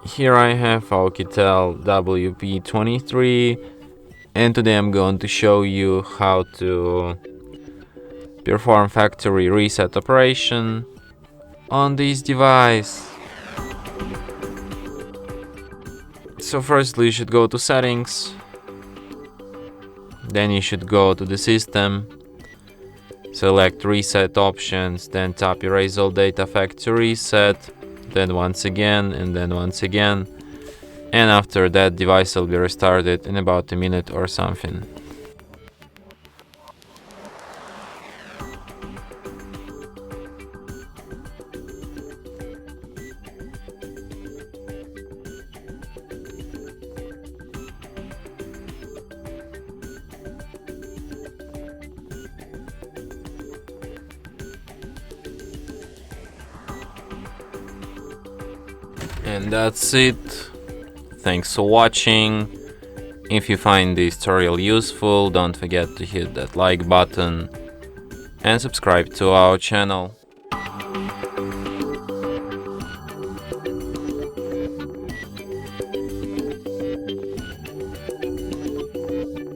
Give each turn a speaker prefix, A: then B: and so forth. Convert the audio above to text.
A: Here I have OUKITEL WP23, and today I'm going to show you how to perform factory reset operation on this device. So firstly you should go to settings, then you should go to the system, select reset options, then tap erase all data factory reset, then once again, and then once again, and after that device will be restarted in about a minute or something. And that's it. Thanks for watching. If you find this tutorial useful, don't forget to hit that like button and subscribe to our channel.